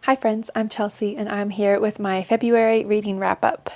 Hi friends, I'm Chelsea and I'm here with my February reading wrap-up.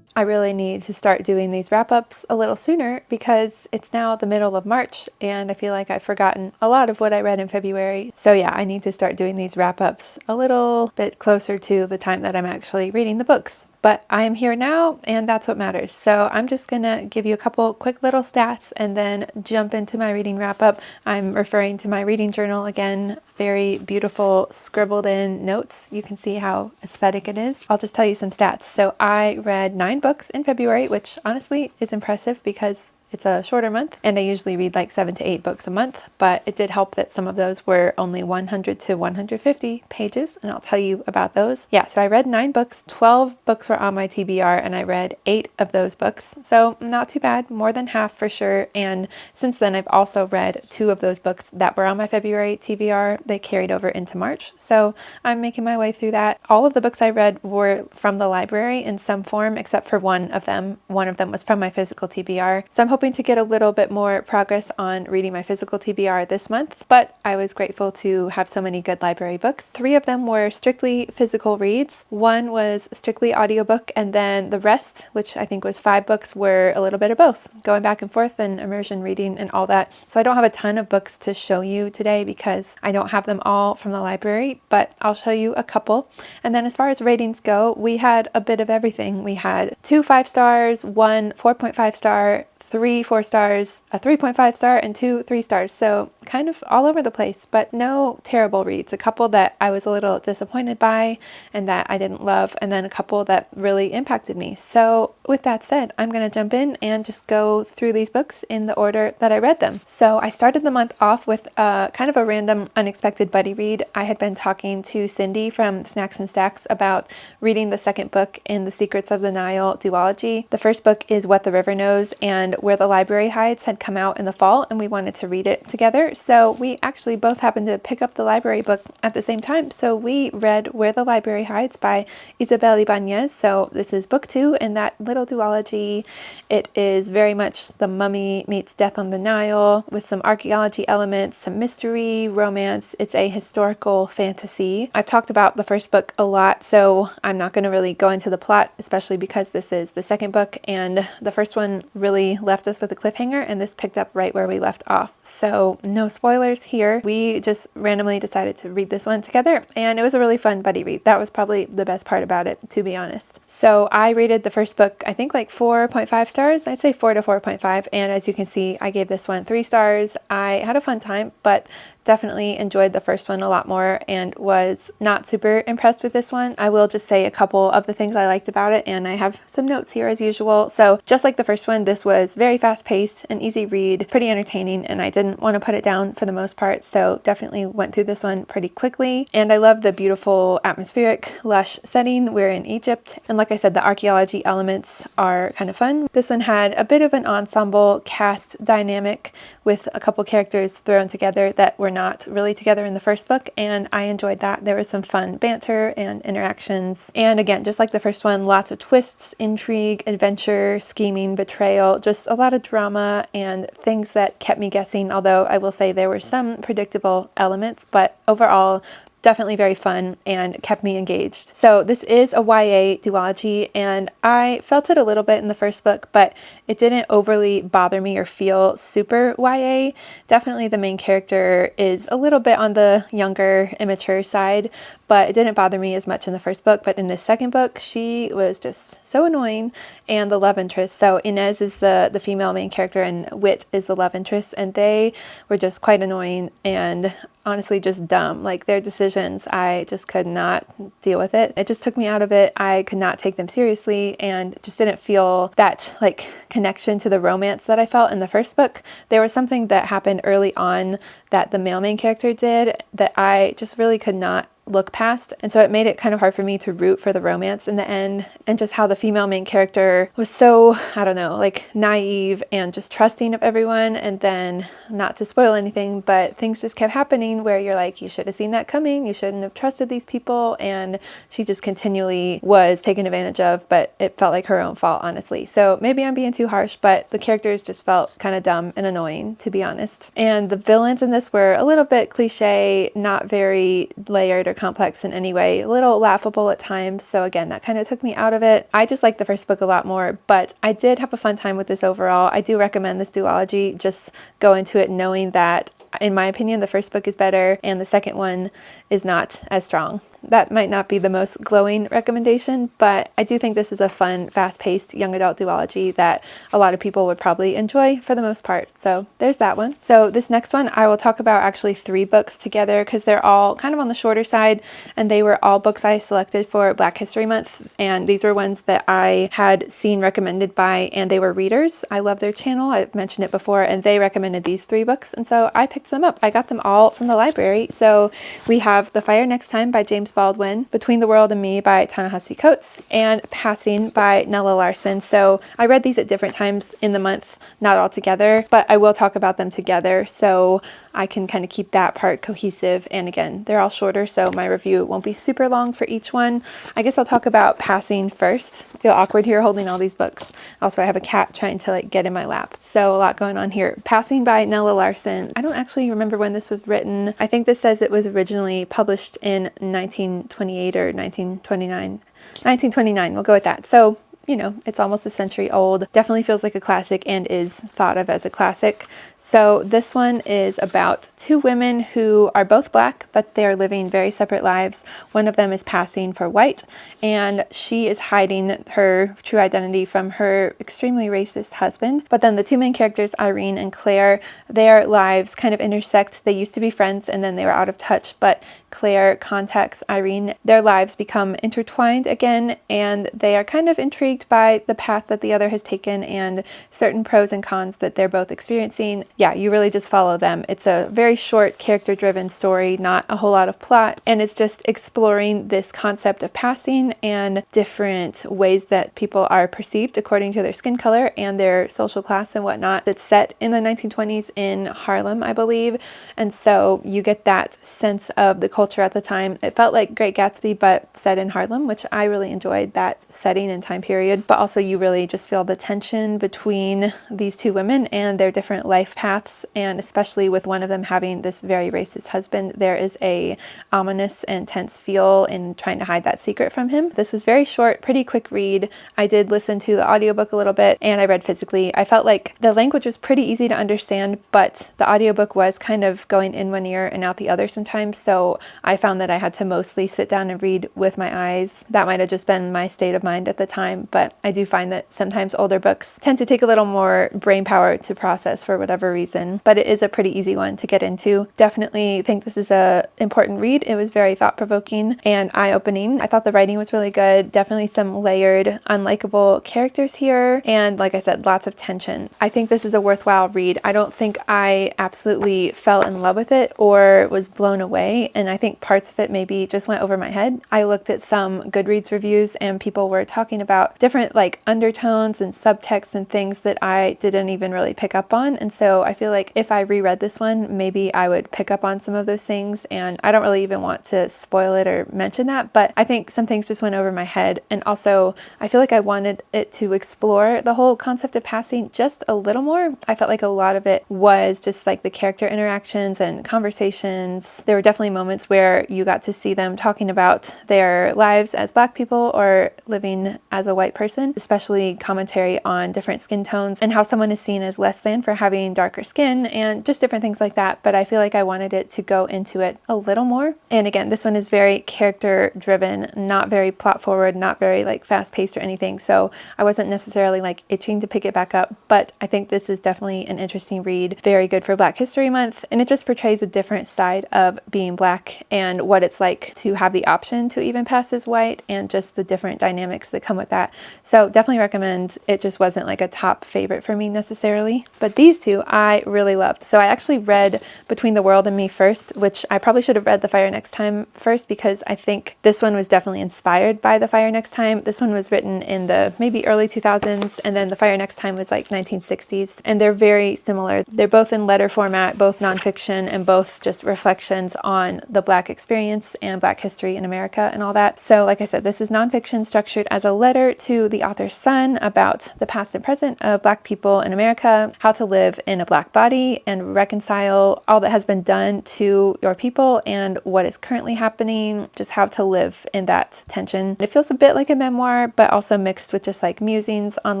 I really need to start doing these wrap-ups a little sooner because it's now the middle of March and I feel like I've forgotten a lot of what I read in February. So yeah, I need to start doing these wrap-ups a little bit closer to the time that I'm actually reading the books. But I am here now and that's what matters. So I'm just gonna give you a couple quick little stats and then jump into my reading wrap-up. I'm referring to my reading journal again. Very beautiful scribbled in notes. You can see how aesthetic it is. I'll just tell you some stats. So I read 9 books in February, which honestly is impressive because it's a shorter month and I usually read like 7 to 8 books a month, but it did help that some of those were only 100 to 150 pages and I'll tell you about those. Yeah, so I read 9 books, 12 books were on my TBR and I read 8 of those books. So not too bad, more than half for sure. And since then I've also read 2 of those books that were on my February TBR. They carried over into March. So I'm making my way through that. All of the books I read were from the library in some form except for one of them. One of them was from my physical TBR. So I'm hoping to get a little bit more progress on reading my physical TBR this month, but I was grateful to have so many good library books. 3 of them were strictly physical reads. 1 was strictly audiobook, and then the rest, which I think was 5 books, were a little bit of both, going back and forth and immersion reading and all that. So I don't have a ton of books to show you today because I don't have them all from the library, but I'll show you a couple. And then as far as ratings go, we had a bit of everything. We had 2 5-stars, 1 4.5 star, 3 4 stars, a 3.5 star, and 2 3 stars. So kind of all over the place, but no terrible reads. A couple that I was a little disappointed by and that I didn't love, and then a couple that really impacted me. So with that said, I'm going to jump in and just go through these books in the order that I read them. So I started the month off with kind of a random unexpected buddy read. I had been talking to Cindy from Snacks and Stacks about reading the second book in the Secrets of the Nile duology. The first book is What the River Knows, and Where the Library Hides had come out in the fall and we wanted to read it together. So we actually both happened to pick up the library book at the same time. So we read Where the Library Hides by Isabel Ibanez. So this is book 2 in that little duology. It is very much The Mummy meets Death on the Nile with some archaeology elements, some mystery, romance. It's a historical fantasy. I've talked about the first book a lot, so I'm not going to really go into the plot, especially because this is the second book and the first one really left us with a cliffhanger and this picked up right where we left off. So no spoilers here. We just randomly decided to read this one together and it was a really fun buddy read. That was probably the best part about it, to be honest. So I rated the first book, I think like 4.5 stars. I'd say 4 to 4.5. And as you can see, I gave this one 3 stars. I had a fun time, but definitely enjoyed the first one a lot more and was not super impressed with this one. I will just say a couple of the things I liked about it, and I have some notes here as usual. So just like the first one, this was very fast paced, an easy read, pretty entertaining, and I didn't want to put it down for the most part, so definitely went through this one pretty quickly. And I love the beautiful atmospheric, lush setting. We're in Egypt, and like I said, the archaeology elements are kind of fun. This one had a bit of an ensemble cast dynamic with a couple characters thrown together that were not really together in the first book, and I enjoyed that. There was some fun banter and interactions, and again, just like the first one, lots of twists, intrigue, adventure, scheming, betrayal, just a lot of drama and things that kept me guessing, although I will say there were some predictable elements, but overall definitely very fun and kept me engaged. So this is a YA duology and I felt it a little bit in the first book, but it didn't overly bother me or feel super YA. Definitely the main character is a little bit on the younger, immature side, but it didn't bother me as much in the first book. But in this second book, she was just so annoying, and the love interest. So Inez is the female main character and Wit is the love interest, and they were just quite annoying and honestly just dumb. Like their decisions, I just could not deal with it. It just took me out of it. I could not take them seriously and just didn't feel that like connection to the romance that I felt in the first book. There was something that happened early on that the male main character did that I just really could not look past. And so it made it kind of hard for me to root for the romance in the end, and just how the female main character was so, I don't know, like naive and just trusting of everyone. And then, not to spoil anything, but things just kept happening where you're like, you should have seen that coming. You shouldn't have trusted these people. And she just continually was taken advantage of, but it felt like her own fault, honestly. So maybe I'm being too harsh, but the characters just felt kind of dumb and annoying, to be honest. And the villains in this were a little bit cliche, not very layered or complex in any way, a little laughable at times. So again, that kind of took me out of it. I just liked the first book a lot more, but I did have a fun time with this overall. I do recommend this duology. Just go into it knowing that, in my opinion, the first book is better and the second one is not as strong. That might not be the most glowing recommendation, but I do think this is a fun, fast-paced young adult duology that a lot of people would probably enjoy for the most part. So there's that one. So this next one, I will talk about actually 3 books together because they're all kind of on the shorter side, and they were all books I selected for Black History Month. And these were ones that I had seen recommended by, and they were readers. I love their channel. I've mentioned it before, and they recommended these 3 books. And so I picked them up. I got them all from the library. So we have The Fire Next Time by James Baldwin, Between the World and Me by Ta-Nehisi Coates, and Passing by Nella Larson. So I read these at different times in the month, not all together, but I will talk about them together so I can kind of keep that part cohesive. And again, they're all shorter, so my review won't be super long for each one. I guess I'll talk about Passing first. I feel awkward here holding all these books. Also, I have a cat trying to get in my lap. So a lot going on here. Passing by Nella Larson. I don't actually remember when this was written. I think this says it was originally published in 1928 or 1929. 1929, we'll go with that. So, you know, it's almost a century old. Definitely feels like a classic and is thought of as a classic. So this one is about 2 women who are both Black, but they're living very separate lives. One of them is passing for white, and she is hiding her true identity from her extremely racist husband. But then the 2 main characters, Irene and Claire, their lives kind of intersect. They used to be friends and then they were out of touch, but Claire contacts Irene. Their lives become intertwined again, and they are kind of intrigued by the path that the other has taken and certain pros and cons that they're both experiencing. Yeah, you really just follow them. It's a very short, character-driven story, not a whole lot of plot, and it's just exploring this concept of passing and different ways that people are perceived according to their skin color and their social class and whatnot. It's set in the 1920s in Harlem, I believe, and so you get that sense of the culture at the time. It felt like Great Gatsby, but set in Harlem, which I really enjoyed that setting and time period. But also you really just feel the tension between these 2 women and their different life paths, and especially with one of them having this very racist husband, there is a ominous and tense feel in trying to hide that secret from him. This was very short, pretty quick read. I did listen to the audiobook a little bit, and I read physically. I felt like the language was pretty easy to understand, but the audiobook was kind of going in one ear and out the other sometimes, so I found that I had to mostly sit down and read with my eyes. That might have just been my state of mind at the time, but I do find that sometimes older books tend to take a little more brain power to process for whatever reason, but it is a pretty easy one to get into. Definitely think this is a important read. It was very thought-provoking and eye-opening. I thought the writing was really good. Definitely some layered, unlikable characters here, and like I said, lots of tension. I think this is a worthwhile read. I don't think I absolutely fell in love with it or was blown away, and I think parts of it maybe just went over my head. I looked at some Goodreads reviews and people were talking about different undertones and subtext and things that I didn't even really pick up on, and so I feel like if I reread this one, maybe I would pick up on some of those things, and I don't really even want to spoil it or mention that, but I think some things just went over my head. And also I feel like I wanted it to explore the whole concept of passing just a little more. I felt like a lot of it was just like the character interactions and conversations. There were definitely moments where you got to see them talking about their lives as Black people or living as a white person, especially commentary on different skin tones and how someone is seen as less than for having darker skin and just different things like that. But I feel like I wanted it to go into it a little more. And again, this one is very character driven, not very plot forward, not very fast paced or anything. So I wasn't necessarily itching to pick it back up, but I think this is definitely an interesting read. Very good for Black History Month. And it just portrays a different side of being Black and what it's like to have the option to even pass as white and just the different dynamics that come with that. So definitely recommend. It just wasn't like a top favorite for me necessarily. But these two I really loved. So I actually read Between the World and Me first, which I probably should have read The Fire Next Time first, because I think this one was definitely inspired by The Fire Next Time. This one was written in the maybe early 2000s, and then The Fire Next Time was like 1960s. And they're very similar. They're both in letter format, both nonfiction, and both just reflections on the Black experience and Black history in America and all that. So like I said, this is nonfiction structured as a letter to the author's son about the past and present of Black people in America, how to live in a Black body and reconcile all that has been done to your people and what is currently happening, just how to live in that tension. It feels a bit like a memoir, but also mixed with just like musings on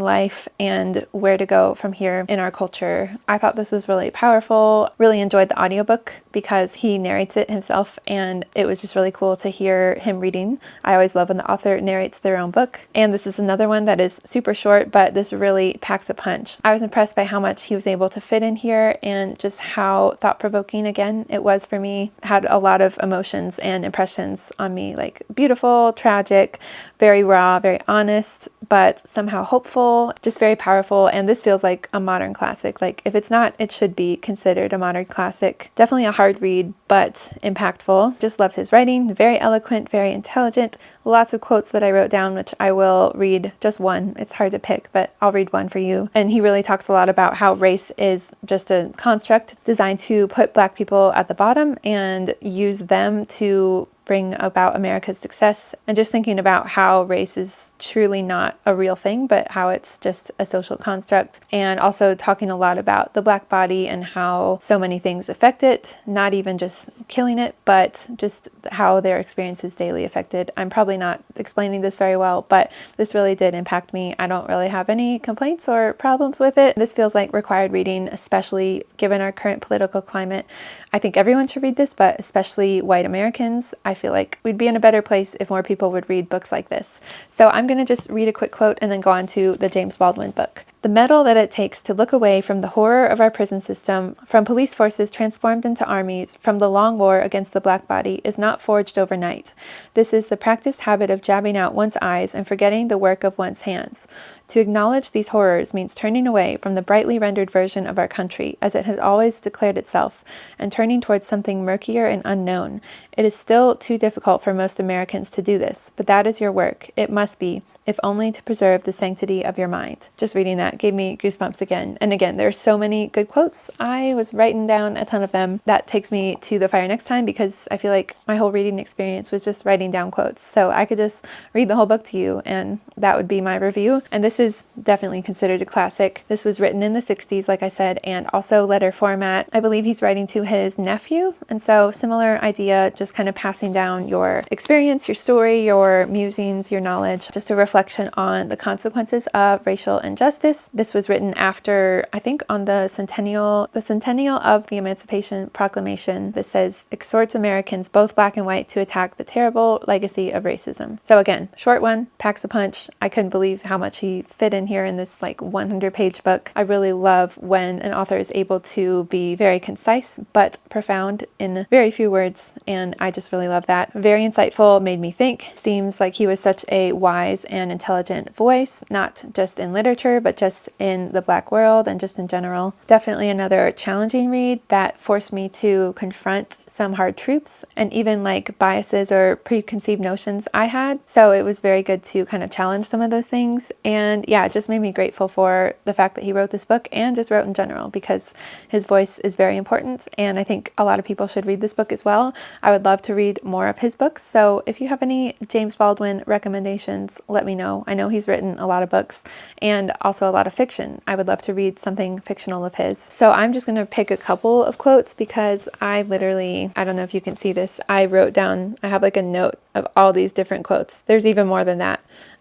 life and where to go from here in our culture. I thought this was really powerful. Really enjoyed the audiobook because he narrates it himself, and it was just really cool to hear him reading. I always love when the author narrates their own book. And this is another one that is super short, but this really packs a punch. I was impressed by how much he was able to fit in here and just how thought-provoking again it was for me. Had a lot of emotions and impressions on me, like beautiful, tragic, very raw, very honest, but somehow hopeful, just very powerful. And this feels like a modern classic. Like if it's not, it should be considered a modern classic. Definitely a hard read, but impactful. Just loved his writing, very eloquent, very intelligent. Lots of quotes that I wrote down, which I will read just one. It's hard to pick, but I'll read one for you. And he really talks a lot about how race is just a construct designed to put Black people at the bottom and use them to bring about America's success, and just thinking about how race is truly not a real thing, but how it's just a social construct. And also talking a lot about the Black body and how so many things affect it, not even just killing it, but just how their experiences daily affected. I'm probably not explaining this very well, but this really did impact me. I don't really have any complaints or problems with it. This feels like required reading, especially given our current political climate. I think everyone should read this, but especially white Americans. I feel like we'd be in a better place if more people would read books like this. So I'm going to just read a quick quote and then go on to the James Baldwin book. The mettle that it takes to look away from the horror of our prison system, from police forces transformed into armies, from the long war against the Black body, is not forged overnight. This is the practiced habit of jabbing out one's eyes and forgetting the work of one's hands. To acknowledge these horrors means turning away from the brightly rendered version of our country, as it has always declared itself, and turning towards something murkier and unknown. It is still too difficult for most Americans to do this, but that is your work. It must be, if only to preserve the sanctity of your mind. Just reading that gave me goosebumps again. And again, there's so many good quotes. I was writing down a ton of them. That takes me to The Fire Next Time, because I feel like my whole reading experience was just writing down quotes. So I could just read the whole book to you, and that would be my review. And this is definitely considered a classic. This was written in the 60s, like I said, and also letter format. I believe he's writing to his nephew. And so similar idea, just kind of passing down your experience, your story, your musings, your knowledge, just a reflection on the consequences of racial injustice. This was written after, I think, on the centennial of the Emancipation Proclamation. That says, exhorts Americans, both Black and white, to attack the terrible legacy of racism. So again, short one, packs a punch. I couldn't believe how much he fit in here in this like 100-page book. I really love when an author is able to be very concise but profound in very few words, and I just really love that. Very insightful, made me think. Seems like he was such a wise and intelligent voice, not just in literature, but just in the Black world and just in general. Definitely another challenging read that forced me to confront some hard truths and even like biases or preconceived notions I had. So it was very good to kind of challenge some of those things. And yeah, it just made me grateful for the fact that he wrote this book and just wrote in general, because his voice is very important. And I think a lot of people should read this book as well. I would love to read more of his books. So if you have any James Baldwin recommendations, let me know. I know he's written a lot of books and also a lot of fiction. I would love to read something fictional of his. So I'm just going to pick a couple of quotes, because I don't know if you can see this, I have like a note of all these different quotes. There's even more than that.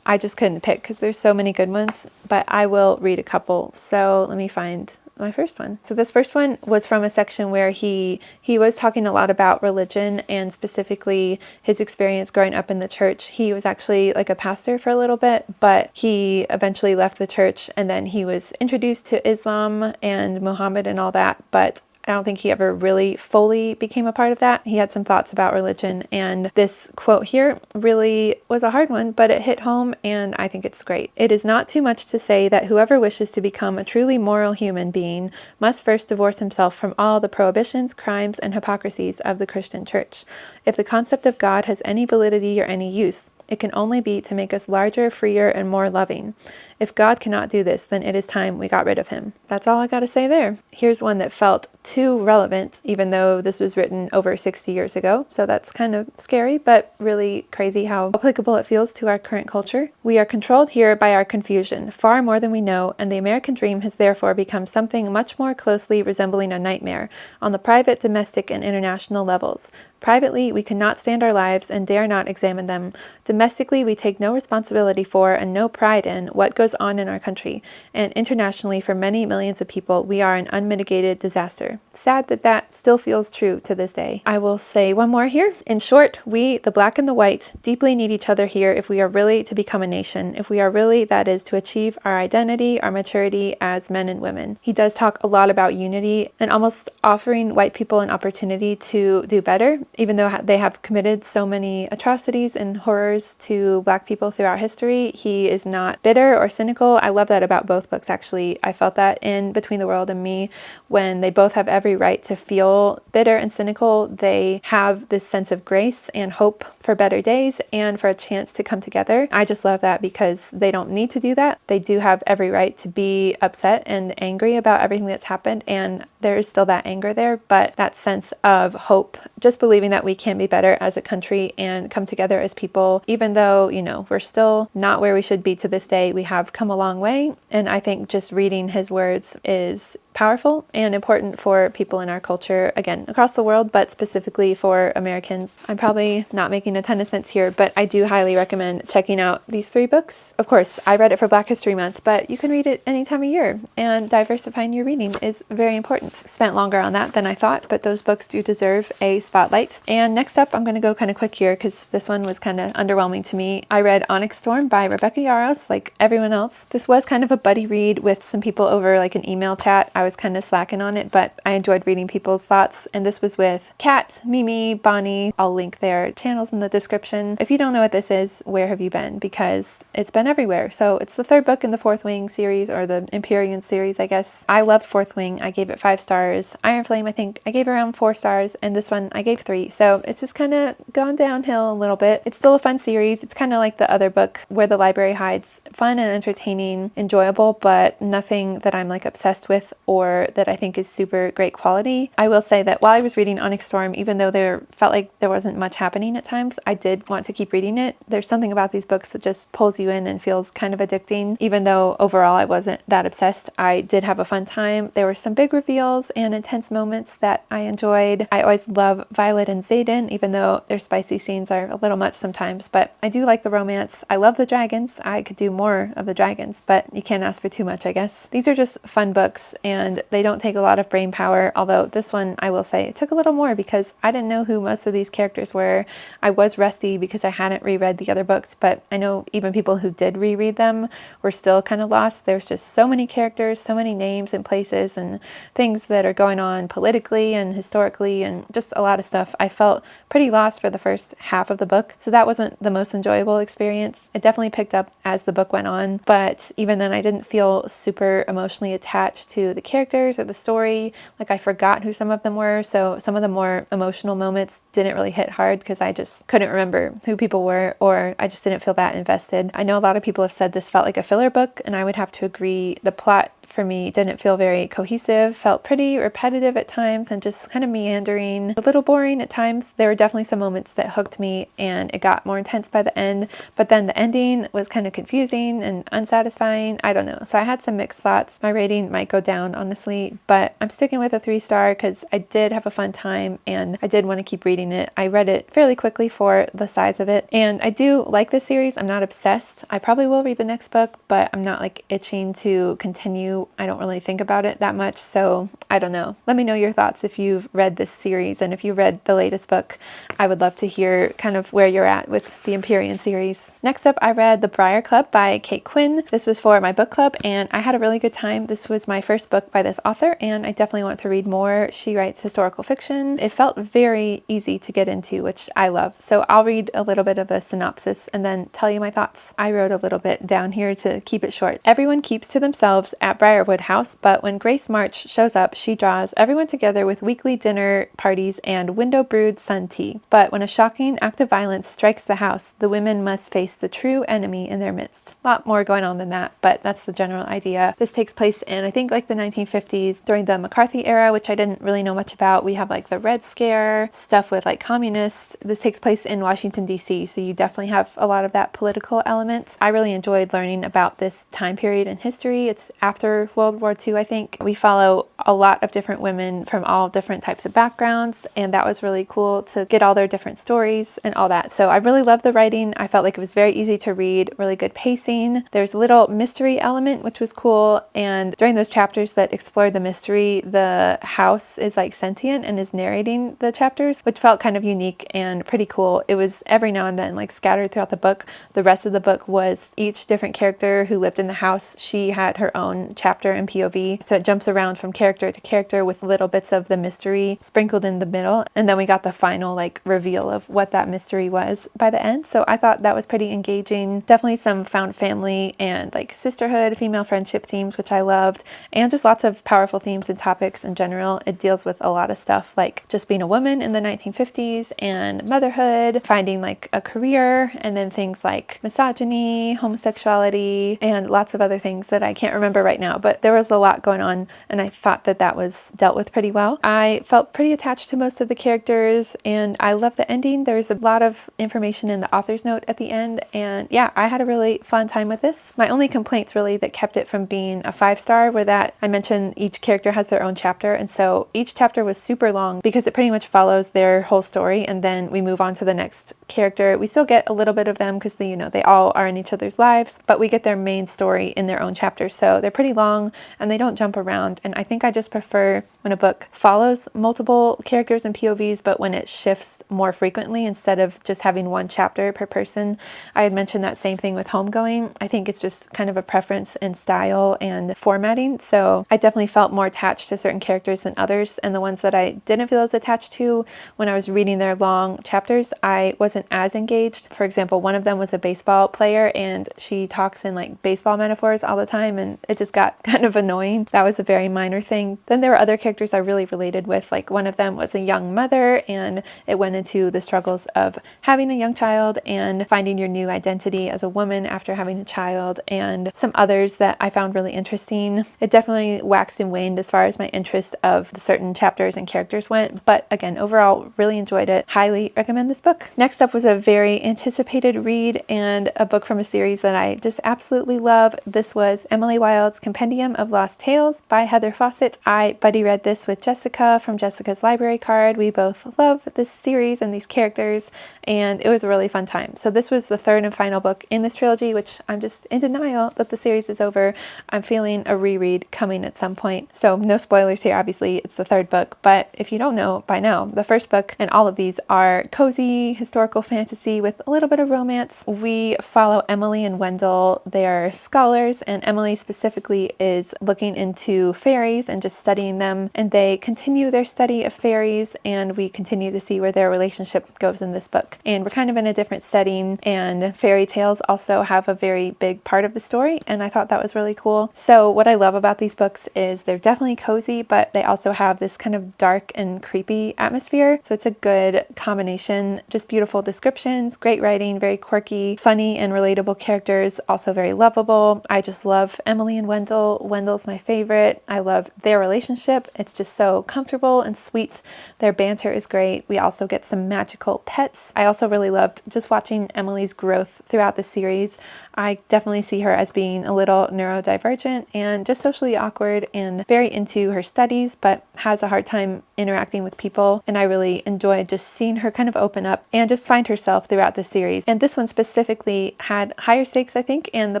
I just couldn't pick because there's so many good ones, but I will read a couple. So let me find my first one. So this first one was from a section where he was talking a lot about religion, and specifically his experience growing up in the church. He was actually like a pastor for a little bit, but he eventually left the church, and then he was introduced to Islam and Muhammad and all that. But I don't think he ever really fully became a part of that. He had some thoughts about religion, and this quote here really was a hard one, but it hit home, and I think it's great. "It is not too much to say that whoever wishes to become a truly moral human being must first divorce himself from all the prohibitions, crimes, and hypocrisies of the Christian Church. If the concept of God has any validity or any use, it can only be to make us larger, freer, and more loving. If God cannot do this, then it is time we got rid of him." That's all I gotta say there. Here's one that felt too relevant, even though this was written over 60 years ago. So that's kind of scary, but really crazy how applicable it feels to our current culture. "We are controlled here by our confusion, far more than we know, and the American dream has therefore become something much more closely resembling a nightmare on the private, domestic, and international levels. Privately, we cannot stand our lives and dare not examine them. Domestically, we take no responsibility for and no pride in what goes on in our country. And internationally, for many millions of people, we are an unmitigated disaster." Sad that that still feels true to this day. I will say one more here. "In short, we, the black and the white, deeply need each other here if we are really to become a nation, if we are really, that is, to achieve our identity, our maturity as men and women." He does talk a lot about unity and almost offering white people an opportunity to do better, even though they have committed so many atrocities and horrors to black people throughout history. He is not bitter or cynical. I love that about both books, actually. I felt that in Between the World and Me, when they both have every right to feel bitter and cynical. They have this sense of grace and hope for better days and for a chance to come together. I just love that because they don't need to do that. They do have every right to be upset and angry about everything that's happened, and there is still that anger there, but that sense of hope, just believing that we can be better as a country and come together as people, even though, we're still not where we should be to this day. We have come a long way, and I think just reading his words is powerful and important for people in our culture, again, across the world, but specifically for Americans. I'm probably not making a ton of sense here, but I do highly recommend checking out these 3 books. Of course, I read it for Black History Month, but you can read it any time of year, and diversifying your reading is very important. Spent longer on that than I thought, but those books do deserve a spotlight. And next up, I'm going to go kind of quick here because this one was kind of underwhelming to me. I read Onyx Storm by Rebecca Yarros, like everyone else. This was kind of a buddy read with some people over like an email chat. I was kind of slacking on it, but I enjoyed reading people's thoughts. And this was with Kat, Mimi, Bonnie. I'll link their channels in the description. If you don't know what this is, where have you been? Because it's been everywhere. So it's the 3rd book in the Fourth Wing series, or the Empyrean series, I guess. I loved Fourth Wing. I gave it 5 stars. Iron Flame, I think I gave around 4 stars, and this one I gave 3. So it's just kind of gone downhill a little bit. It's still a fun series. It's kind of like the other book, Where the Library Hides. Fun and entertaining, enjoyable, but nothing that I'm like obsessed with or that I think is super great quality. I will say that while I was reading Onyx Storm, even though there felt like there wasn't much happening at times, I did want to keep reading it. There's something about these books that just pulls you in and feels kind of addicting. Even though overall I wasn't that obsessed, I did have a fun time. There were some big reveals and intense moments that I enjoyed. I always love Violet and Xaden, even though their spicy scenes are a little much sometimes, but I do like the romance. I love the dragons. I could do more of the dragons, but you can't ask for too much, I guess. These are just fun books, and they don't take a lot of brain power, although this one, I will say, it took a little more because I didn't know who most of these characters were. I was rusty because I hadn't reread the other books, but I know even people who did reread them were still kind of lost. There's just so many characters, so many names and places and things that are going on politically and historically and just a lot of stuff. I felt pretty lost for the first half of the book, so that wasn't the most enjoyable experience. It definitely picked up as the book went on, but even then I didn't feel super emotionally attached to the characters or the story. Like I forgot who some of them were, so some of the more emotional moments didn't really hit hard because I just couldn't remember who people were, or I just didn't feel that invested. I know a lot of people have said this felt like a filler book, and I would have to agree. The plot for me didn't feel very cohesive, felt pretty repetitive at times and just kind of meandering, a little boring at times. There were definitely some moments that hooked me and it got more intense by the end, but then the ending was kind of confusing and unsatisfying. I don't know. So I had some mixed thoughts. My rating might go down, honestly, but I'm sticking with a 3-star because I did have a fun time and I did want to keep reading it. I read it fairly quickly for the size of it, and I do like this series. I'm not obsessed. I probably will read the next book, but I'm not like itching to continue new. I don't really think about it that much, so I don't know. Let me know your thoughts if you've read this series, and if you read the latest book, I would love to hear kind of where you're at with the Empyrean series. Next up, I read The Briar Club by Kate Quinn. This was for my book club, and I had a really good time. This was my first book by this author, and I definitely want to read more. She writes historical fiction. It felt very easy to get into, which I love. So I'll read a little bit of a synopsis and then tell you my thoughts. I wrote a little bit down here to keep it short. Everyone keeps to themselves at Briarwood House, but when Grace March shows up, she draws everyone together with weekly dinner parties and window-brewed sun tea. But when a shocking act of violence strikes the house, the women must face the true enemy in their midst. A lot more going on than that, but that's the general idea. This takes place in, I think, like the 1950s during the McCarthy era, which I didn't really know much about. We have like the Red Scare, stuff with like communists. This takes place in Washington, D.C., so you definitely have a lot of that political element. I really enjoyed learning about this time period in history. It's after World War II, I think. We follow a lot of different women from all different types of backgrounds, and that was really cool to get all their different stories and all that. So I really loved the writing. I felt like it was very easy to read, really good pacing. There's a little mystery element, which was cool, and during those chapters that explored the mystery, the house is like sentient and is narrating the chapters, which felt kind of unique and pretty cool. It was every now and then like scattered throughout the book. The rest of the book was each different character who lived in the house. She had her own chapter and POV, so it jumps around from character to character with little bits of the mystery sprinkled in the middle, and then we got the final like reveal of what that mystery was by the end. So I thought that was pretty engaging. Definitely some found family and like sisterhood, female friendship themes, which I loved, and just lots of powerful themes and topics in general. It deals with a lot of stuff like just being a woman in the 1950s and motherhood, finding like a career, and then things like misogyny, homosexuality, and lots of other things that I can't remember right now, but there was a lot going on, and I thought that that was dealt with pretty well. I felt pretty attached to most of the characters, and I love the ending. There's a lot of information in the author's note at the end, and yeah, I had a really fun time with this. My only complaints really that kept it from being a 5-star were that I mentioned each character has their own chapter, and so each chapter was super long because it pretty much follows their whole story, and then we move on to the next character. We still get a little bit of them because they, they all are in each other's lives, but we get their main story in their own chapter. So they're pretty long and they don't jump around. And I think I just prefer when a book follows multiple characters and POVs, but when it shifts more frequently instead of just having one chapter per person. I had mentioned that same thing with Homegoing. I think it's just kind of a preference in style and formatting. So I definitely felt more attached to certain characters than others. And the ones that I didn't feel as attached to when I was reading their long chapters, I wasn't as engaged. For example, one of them was a baseball player and she talks in like baseball metaphors all the time, and it just got kind of annoying. That was a very minor thing. Then there were other characters I really related with. Like one of them was a young mother, and it went into the struggles of having a young child and finding your new identity as a woman after having a child, and some others that I found really interesting. It definitely waxed and waned as far as my interest of the certain chapters and characters went, but again, overall, really enjoyed it. Highly recommend this book. Next up was a very anticipated read and a book from a series that I just absolutely love. This was Emily Wilde's Compendium of Lost Tales by Heather Fawcett. I buddy read this with Jessica from Jessica's Library Card. We both love this series and these characters, and it was a really fun time. So this was the third and final book in this trilogy, which I'm just in denial that the series is over. I'm feeling a reread coming at some point. So no spoilers here, obviously, it's the third book, but if you don't know by now, the first book and all of these are cozy historical fantasy with a little bit of romance. We follow Emily and Wendell. They are scholars, and Emily specifically is looking into fairies and just studying them, and they continue their study of fairies, and we continue to see where their relationship goes in this book. And we're kind of in a different setting, and fairy tales also have a very big part of the story, and I thought that was really cool. So what I love about these books is they're definitely cozy, but they also have this kind of dark and creepy atmosphere, so it's a good combination. Just beautiful descriptions, great writing, very quirky, funny and relatable characters, also very lovable. I just love Emily and Wendell. Wendell's my favorite. I love their relationship. It's just so comfortable and sweet. Their banter is great. We also get some magical pets. I also really loved just watching Emily's growth throughout the series. I definitely see her as being a little neurodivergent and just socially awkward and very into her studies, but has a hard time interacting with people. And I really enjoyed just seeing her kind of open up and just find herself throughout the series. And this one specifically had higher stakes, I think, and the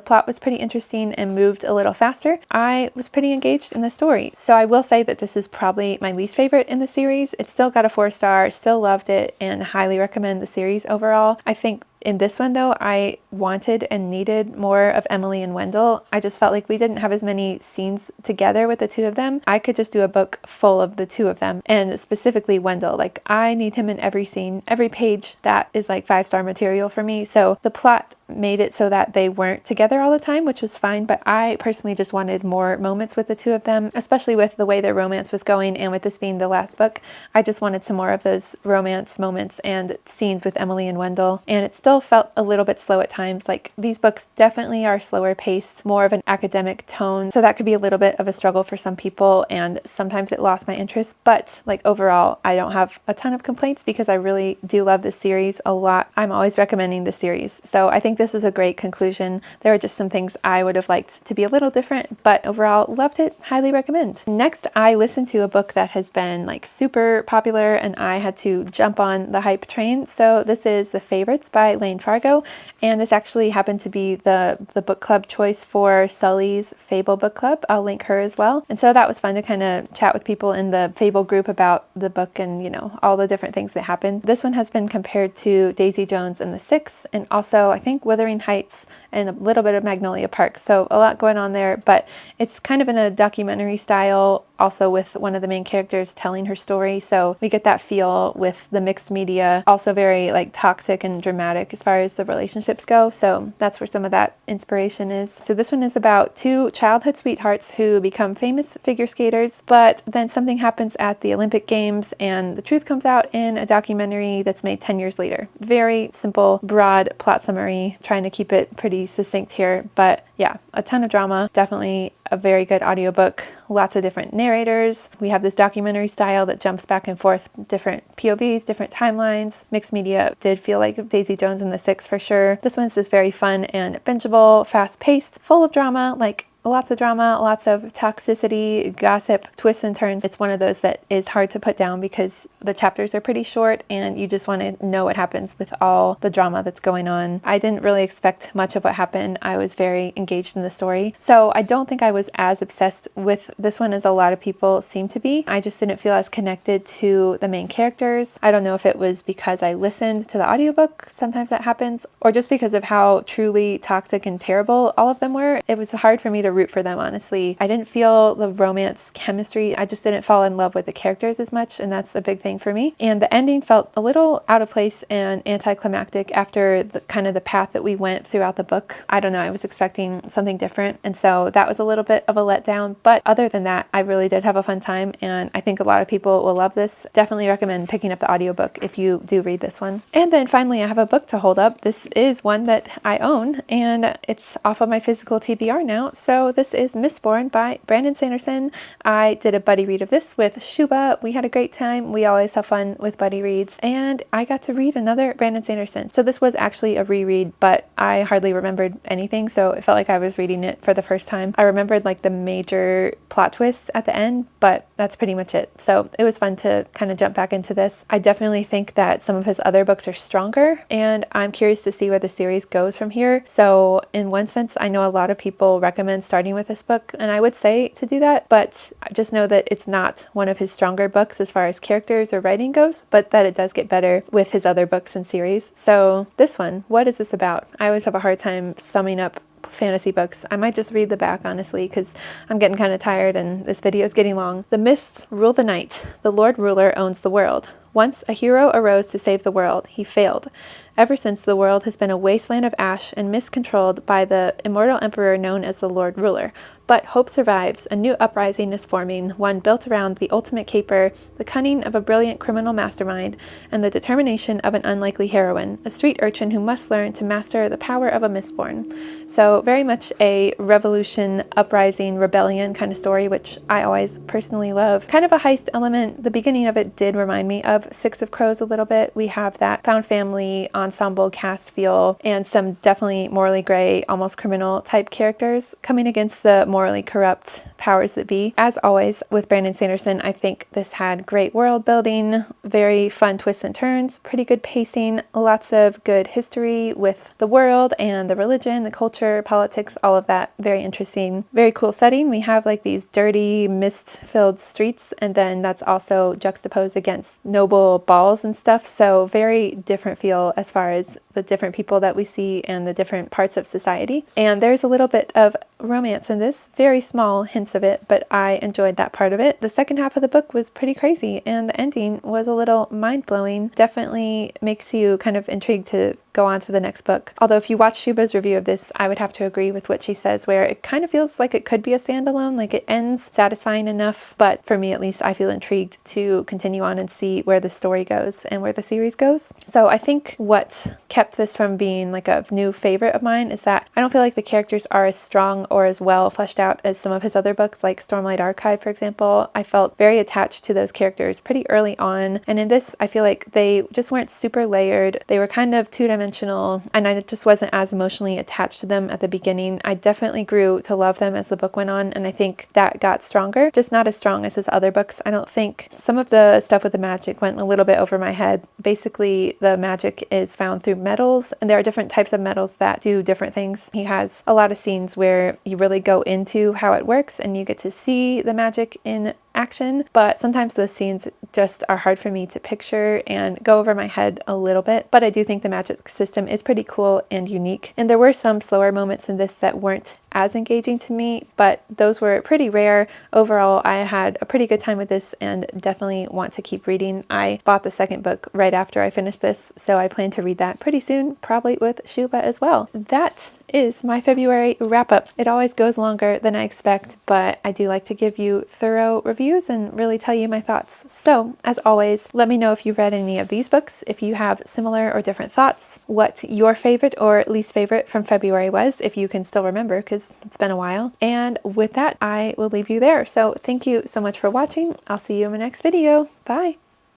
plot was pretty interesting and moved a little faster. together, I was pretty engaged in the story. So I will say that this is probably my least favorite in the series. It still got a 4-star, still loved it, and highly recommend the series overall. I think in this one, though, I wanted and needed more of Emily and Wendell. I just felt like we didn't have as many scenes together with the two of them. I could just do a book full of the two of them, and specifically Wendell. Like, I need him in every scene, every page. That is like 5-star material for me. So the plot made it so that they weren't together all the time, which was fine, but I personally just wanted more moments with the two of them, especially with the way their romance was going, and with this being the last book, I just wanted some more of those romance moments and scenes with Emily and Wendell, and it still felt a little bit slow at times. Like, these books definitely are slower paced, more of an academic tone, so that could be a little bit of a struggle for some people, and sometimes it lost my interest, but like overall, I don't have a ton of complaints because I really do love this series a lot. I'm always recommending the series, so I think this was a great conclusion. There are just some things I would have liked to be a little different, but overall loved it, highly recommend. Next, I listened to a book that has been like super popular and I had to jump on the hype train. So this is The Favorites by Lane Fargo, and this actually happened to be the book club choice for Sully's Fable book club. I'll link her as well. And so that was fun to kind of chat with people in the Fable group about the book and, you know, all the different things that happened. This one has been compared to Daisy Jones and the Six, and also I think Wuthering Heights and a little bit of Magnolia Park. So a lot going on there, but it's kind of in a documentary style, also with one of the main characters telling her story. So we get that feel with the mixed media, also very like toxic and dramatic as far as the relationships go. So that's where some of that inspiration is. So this one is about two childhood sweethearts who become famous figure skaters, but then something happens at the Olympic Games and the truth comes out in a documentary that's made 10 years later. Very simple, broad plot summary, trying to keep it pretty succinct here, but yeah, a ton of drama. Definitely a very good audiobook. Lots of different narrators. We have this documentary style that jumps back and forth, different POVs, different timelines. Mixed media did feel like Daisy Jones and the Six for sure. This one's just very fun and bingeable, fast-paced, full of drama, like lots of drama, lots of toxicity, gossip, twists and turns. It's one of those that is hard to put down because the chapters are pretty short and you just want to know what happens with all the drama that's going on. I didn't really expect much of what happened. I was very engaged in the story. So I don't think I was as obsessed with this one as a lot of people seem to be. I just didn't feel as connected to the main characters. I don't know if it was because I listened to the audiobook, sometimes that happens, or just because of how truly toxic and terrible all of them were. It was hard for me to root for them, honestly. I didn't feel the romance chemistry. I just didn't fall in love with the characters as much, and that's a big thing for me. And the ending felt a little out of place and anticlimactic after the kind of the path that we went throughout the book. I don't know, I was expecting something different, and so that was a little bit of a letdown, but other than that, I really did have a fun time, and I think a lot of people will love this. Definitely recommend picking up the audiobook if you do read this one. And then finally, I have a book to hold up. This is one that I own, and it's off of my physical TBR now, so this is Mistborn by Brandon Sanderson. I did a buddy read of this with Shuba. We had a great time. We always have fun with buddy reads, and I got to read another Brandon Sanderson. So this was actually a reread, but I hardly remembered anything, so it felt like I was reading it for the first time. I remembered like the major plot twists at the end, but that's pretty much it. So it was fun to kind of jump back into this. I definitely think that some of his other books are stronger, and I'm curious to see where the series goes from here. So in one sense, I know a lot of people recommend starting with this book, and I would say to do that, but just know that it's not one of his stronger books as far as characters or writing goes, but that it does get better with his other books and series. So this one, what is this about? I always have a hard time summing up fantasy books. I might just read the back, honestly, because I'm getting kind of tired and this video is getting long. The mists rule the night. The Lord Ruler owns the world. Once a hero arose to save the world. He failed. Ever since, the world has been a wasteland of ash and miscontrolled by the immortal emperor known as the Lord Ruler. But hope survives. A new uprising is forming, one built around the ultimate caper, the cunning of a brilliant criminal mastermind, and the determination of an unlikely heroine, a street urchin who must learn to master the power of a mistborn. So very much a revolution, uprising, rebellion kind of story, which I always personally love. Kind of a heist element. The beginning of it did remind me of of Six of Crows a little bit. We have that found family ensemble cast feel and some definitely morally gray, almost criminal type characters coming against the morally corrupt powers that be. As always with Brandon Sanderson, I think this had great world building, very fun twists and turns, pretty good pacing, lots of good history with the world and the religion, the culture, politics, all of that. Very interesting, very cool setting. We have like these dirty, mist-filled streets, and then that's also juxtaposed against noble balls and stuff. So very different feel as far as the different people that we see and the different parts of society. And there's a little bit of romance in this, very small hints of it, but I enjoyed that part of it. The second half of the book was pretty crazy, and the ending was a little mind-blowing. Definitely makes you kind of intrigued to go on to the next book. Although if you watch Shuba's review of this, I would have to agree with what she says, where it kind of feels like it could be a standalone, like it ends satisfying enough, but for me at least, I feel intrigued to continue on and see where the story goes and where the series goes. So I think what kept this from being like a new favorite of mine is that I don't feel like the characters are as strong or as well fleshed out as some of his other books, like Stormlight Archive, for example. I felt very attached to those characters pretty early on, and in this, I feel like they just weren't super layered. They were kind of two-dimensional, and I just wasn't as emotionally attached to them at the beginning. I definitely grew to love them as the book went on, and I think that got stronger, just not as strong as his other books. I don't think some of the stuff with the magic went a little bit over my head. Basically, the magic is found through metals, and there are different types of metals that do different things. He has a lot of scenes where you really go into how it works and you get to see the magic in action, but sometimes those scenes just are hard for me to picture and go over my head a little bit. But I do think the magic system is pretty cool and unique, and there were some slower moments in this that weren't as engaging to me, but those were pretty rare. Overall, I had a pretty good time with this and definitely want to keep reading. I bought the second book right after I finished this, so I plan to read that pretty soon, probably with Shuba as well. That is my February wrap-up. It always goes longer than I expect, but I do like to give you thorough reviews and really tell you my thoughts. So, as always, let me know if you've read any of these books, if you have similar or different thoughts, what your favorite or least favorite from February was, if you can still remember, because it's been a while. And with that, I will leave you there. So, thank you so much for watching. I'll see you in my next video. Bye!